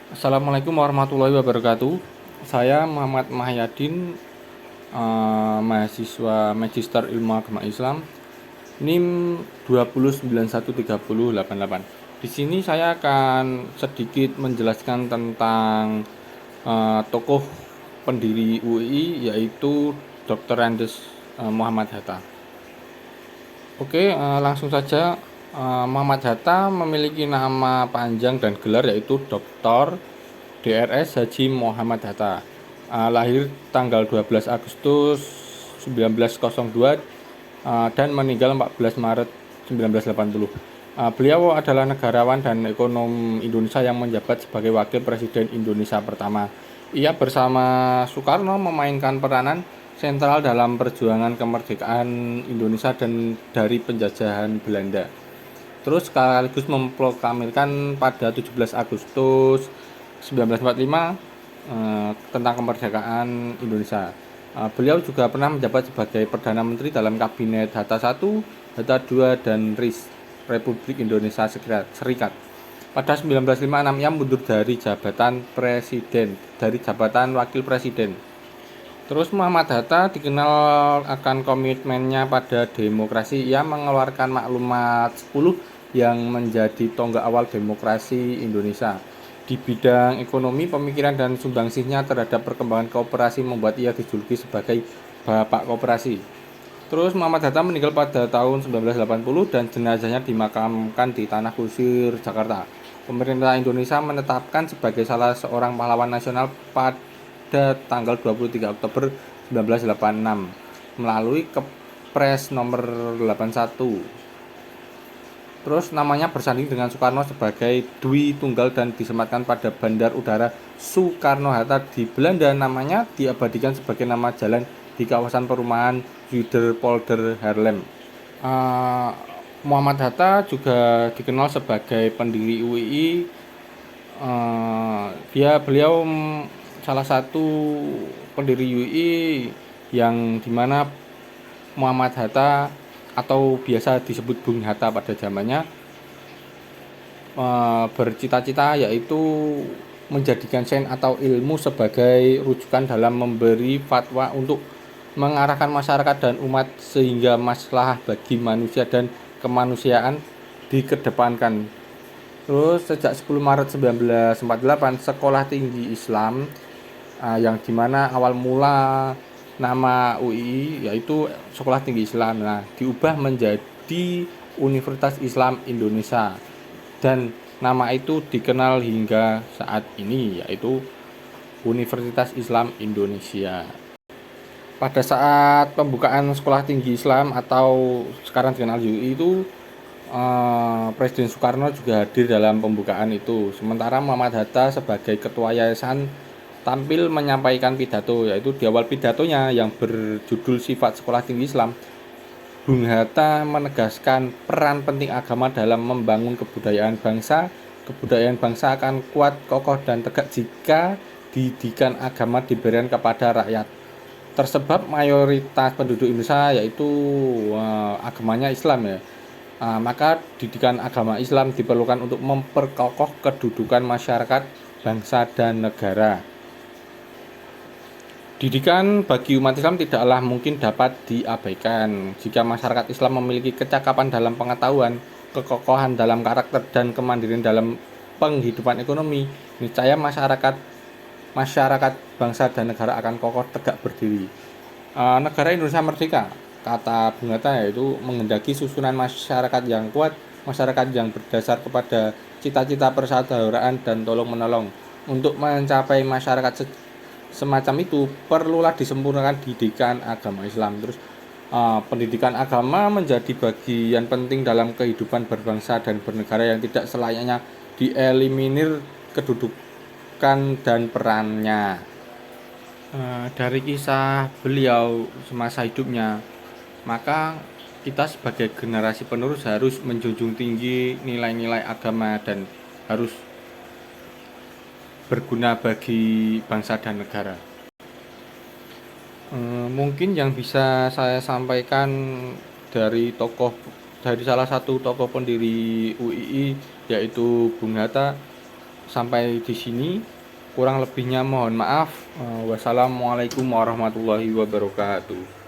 Assalamualaikum warahmatullahi wabarakatuh. Saya Muhammad Mahyadin, mahasiswa Magister Ilmu Agama Islam, NIM 209130888. Di sini saya akan sedikit menjelaskan tentang tokoh pendiri UI, yaitu Dr. Andes Muhammad Hatta. Oke, langsung saja. Muhammad Hatta memiliki nama panjang dan gelar yaitu Dr. DRS Haji Muhammad Hatta. Lahir tanggal 12 Agustus 1902 dan meninggal 14 Maret 1980. Beliau adalah negarawan dan ekonom Indonesia yang menjabat sebagai Wakil Presiden Indonesia pertama. Ia bersama Soekarno memainkan peranan sentral dalam perjuangan kemerdekaan Indonesia dan dari penjajahan Belanda. Terus sekaligus memproklamirkan pada 17 Agustus 1945 tentang kemerdekaan Indonesia. Beliau juga pernah menjabat sebagai Perdana Menteri dalam Kabinet Hatta I, Hatta II, dan RIS Republik Indonesia Serikat. Pada 1956 ia mundur dari jabatan Wakil Presiden. Terus Muhammad Hatta dikenal akan komitmennya pada demokrasi. Ia mengeluarkan maklumat 10 yang menjadi tonggak awal demokrasi Indonesia. Di bidang ekonomi, pemikiran dan sumbangsihnya terhadap perkembangan koperasi membuat ia dijuluki sebagai Bapak Koperasi. Terus Muhammad Hatta meninggal pada tahun 1980 dan jenazahnya dimakamkan di Tanah Kusir, Jakarta. Pemerintah Indonesia menetapkan sebagai salah seorang pahlawan nasional pada tanggal 23 Oktober 1986 melalui Kepres nomor 81. Terus namanya bersanding dengan Soekarno sebagai Dwi Tunggal dan disematkan pada Bandar Udara Soekarno-Hatta di Belanda. Namanya diabadikan sebagai nama jalan di kawasan perumahan Zuiderpolder Haarlem. Muhammad Hatta juga dikenal sebagai pendiri UII. Beliau salah satu pendiri UII yang dimana Muhammad Hatta atau biasa disebut Bung Hatta pada zamannya bercita-cita yaitu menjadikan sains atau ilmu sebagai rujukan dalam memberi fatwa untuk mengarahkan masyarakat dan umat sehingga masalah bagi manusia dan kemanusiaan dikedepankan. Terus sejak 10 Maret 1948 Sekolah Tinggi Islam yang dimana awal mula nama UI yaitu Sekolah Tinggi Islam diubah menjadi Universitas Islam Indonesia dan nama itu dikenal hingga saat ini yaitu Universitas Islam Indonesia. Pada saat pembukaan Sekolah Tinggi Islam atau sekarang dikenal UI itu Presiden Soekarno juga hadir dalam pembukaan itu. Sementara Muhammad Hatta sebagai ketua yayasan tampil menyampaikan pidato, yaitu di awal pidatonya yang berjudul Sifat Sekolah Tinggi Islam. Bung Hatta menegaskan peran penting agama dalam membangun kebudayaan bangsa. Kebudayaan bangsa akan kuat, kokoh, dan tegak jika didikan agama diberikan kepada rakyat. Tersebab mayoritas penduduk Indonesia yaitu agamanya Islam ya. Maka didikan agama Islam diperlukan untuk memperkokoh kedudukan masyarakat, bangsa, dan negara. Didikan bagi umat Islam tidaklah mungkin dapat diabaikan. Jika masyarakat Islam memiliki kecakapan dalam pengetahuan, kekokohan dalam karakter, dan kemandirian dalam penghidupan ekonomi, niscaya masyarakat, bangsa, dan negara akan kokoh tegak berdiri. Negara Indonesia merdeka, kata Bung Hatta, yaitu menghendaki susunan masyarakat yang kuat, masyarakat yang berdasar kepada cita-cita persaudaraan dan tolong-menolong. Untuk mencapai masyarakat semacam itu perlulah disempurnakan didikan agama Islam. Terus pendidikan agama menjadi bagian penting dalam kehidupan berbangsa dan bernegara yang tidak selayaknya dieliminir kedudukan dan perannya. Dari kisah beliau semasa hidupnya, maka kita sebagai generasi penerus harus menjunjung tinggi nilai-nilai agama dan harus berguna bagi bangsa dan negara. Mungkin yang bisa saya sampaikan dari salah satu tokoh pendiri UII yaitu Bung Hatta. sampai di sini. Kurang lebihnya mohon maaf. Wassalamualaikum warahmatullahi wabarakatuh.